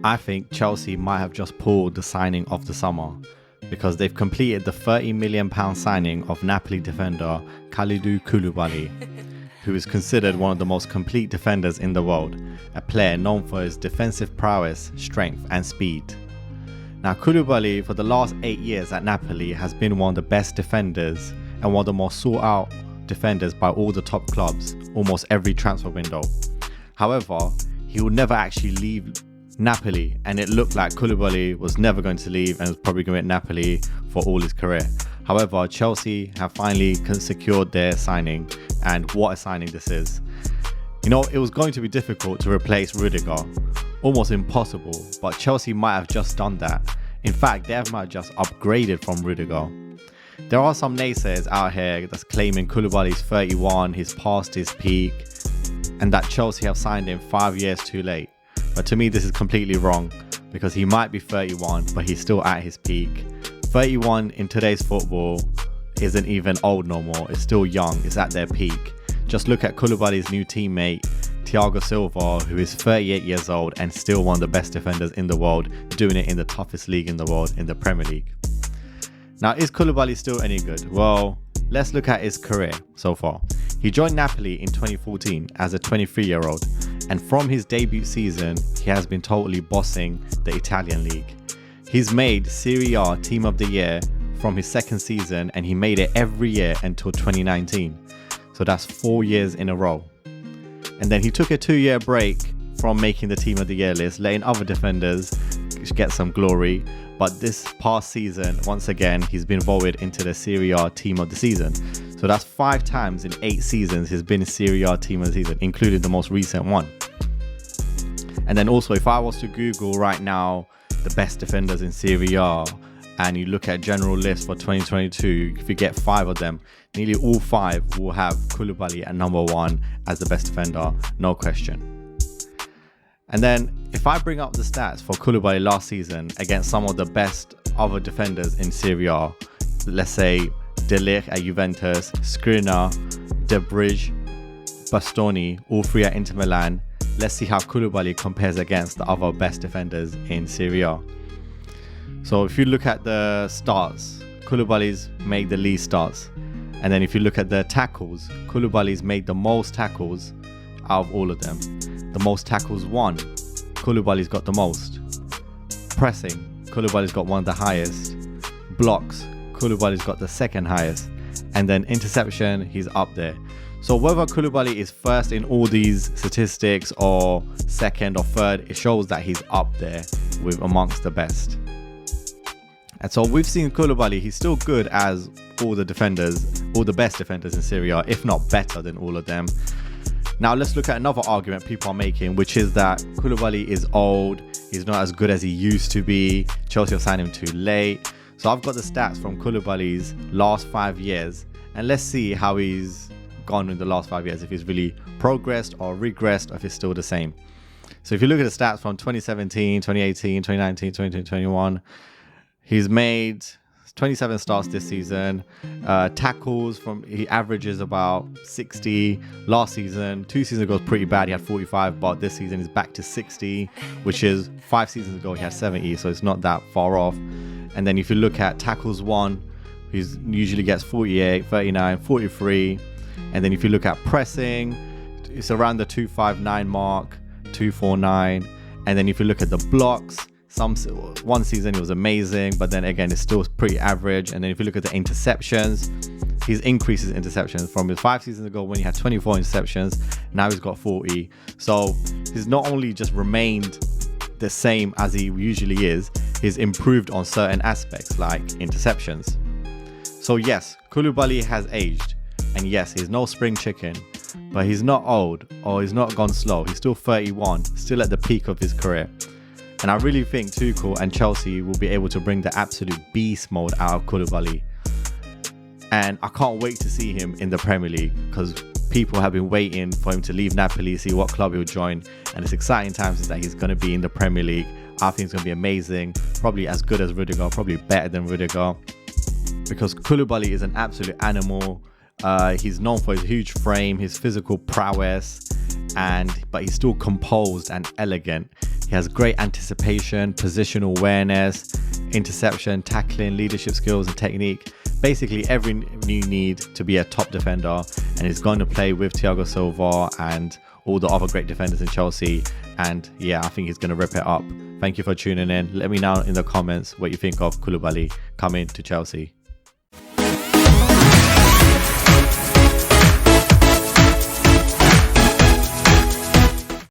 I think Chelsea might have just pulled the signing of the summer because they've completed the £30 million signing of Napoli defender Kalidou Koulibaly, who is considered one of the most complete defenders in the world, a player known for his defensive prowess, strength and speed. Now Koulibaly for the last 8 years at Napoli has been one of the best defenders and one of the most sought out defenders by all the top clubs, almost every transfer window. However, he will never actually leave Napoli, and it looked like Koulibaly was never going to leave and was probably going to be at Napoli for all his career. However, Chelsea have finally secured their signing, and what a signing this is. You know, it was going to be difficult to replace Rudiger, almost impossible, but Chelsea might have just done that. In fact, they might have just upgraded from Rudiger. There are some naysayers out here that's claiming Koulibaly's 31, he's past his peak, and that Chelsea have signed him 5 years too late. But to me, this is completely wrong because he might be 31, but he's still at his peak. 31 in today's football isn't even old no more. It's still young. It's at their peak. Just look at Koulibaly's new teammate, Thiago Silva, who is 38 years old and still one of the best defenders in the world, doing it in the toughest league in the world, in the Premier League. Now, is Koulibaly still any good? Well, let's look at his career so far. He joined Napoli in 2014 as a 23-year-old, and from his debut season, he has been totally bossing the Italian league. He's made Serie A Team of the Year from his second season, and he made it every year until 2019. So that's 4 years in a row. And then he took a 2-year break from making the Team of the Year list, letting other defenders get some glory. But this past season, once again, he's been voted into the Serie A Team of the Season. So that's 5 times in 8 seasons he's been Serie A Team of the Season, including the most recent one. And then also, if I was to Google right now the best defenders in Serie A, and you look at general list for 2022, if you get 5 of them, nearly all 5 will have Koulibaly at number 1 as the best defender, no question. And then if I bring up the stats for Koulibaly last season against some of the best other defenders in Serie A, let's say De Ligt at Juventus, Skriniar, De Bruyne, Bastoni, all 3 at Inter Milan, let's see how Koulibaly compares against the other best defenders in Serie A. So if you look at the starts, Koulibaly's made the least starts. And then if you look at the tackles, Koulibaly's made the most tackles out of all of them. The most tackles won, Koulibaly's got the most. Pressing, Koulibaly's got one of the highest. Blocks, Koulibaly's got the second highest. And then interception, he's up there. So whether Koulibaly is first in all these statistics or second or third, it shows that he's up there with amongst the best. And so we've seen Koulibaly, he's still good as all the defenders, all the best defenders in Serie A, if not better than all of them. Now let's look at another argument people are making, which is that Koulibaly is old, he's not as good as he used to be, Chelsea have signed him too late. So I've got the stats from Koulibaly's last 5 years, and let's see how he's gone in the last 5 years, if he's really progressed or regressed, or if it's still the same. So if you look at the stats from 2017, 2018, 2019, 2020, 2021, he's made 27 starts this season. Tackles, he averages about 60. Last season, 2 seasons ago was pretty bad. He had 45, but this season is back to 60, which is 5 seasons ago he had 70, so it's not that far off. And then if you look at tackles won, he usually gets 48, 39, 43. And then if you look at pressing, it's around the 259 mark, 249. And then if you look at the blocks, one season it was amazing, but then again it's still pretty average. And then if you look at the interceptions, he's increased his interceptions from his 5 seasons ago when he had 24 interceptions, now he's got 40. So he's not only just remained the same as he usually is, he's improved on certain aspects like interceptions. So yes, Koulibaly has aged, and yes, he's no spring chicken, but he's not old or he's not gone slow. He's still 31, still at the peak of his career. And I really think Tuchel and Chelsea will be able to bring the absolute beast mode out of Koulibaly. And I can't wait to see him in the Premier League, because people have been waiting for him to leave Napoli, see what club he'll join. And it's exciting times that he's going to be in the Premier League. I think it's going to be amazing. Probably as good as Rudiger, probably better than Rudiger. Because Koulibaly is an absolute animal. He's known for his huge frame, his physical prowess, but he's still composed and elegant. He has great anticipation, positional awareness, interception, tackling, leadership skills and technique. Basically everything you need to be a top defender, and he's going to play with Thiago Silva and all the other great defenders in Chelsea. And yeah, I think he's going to rip it up. Thank you for tuning in. Let me know in the comments what you think of Koulibaly coming to Chelsea.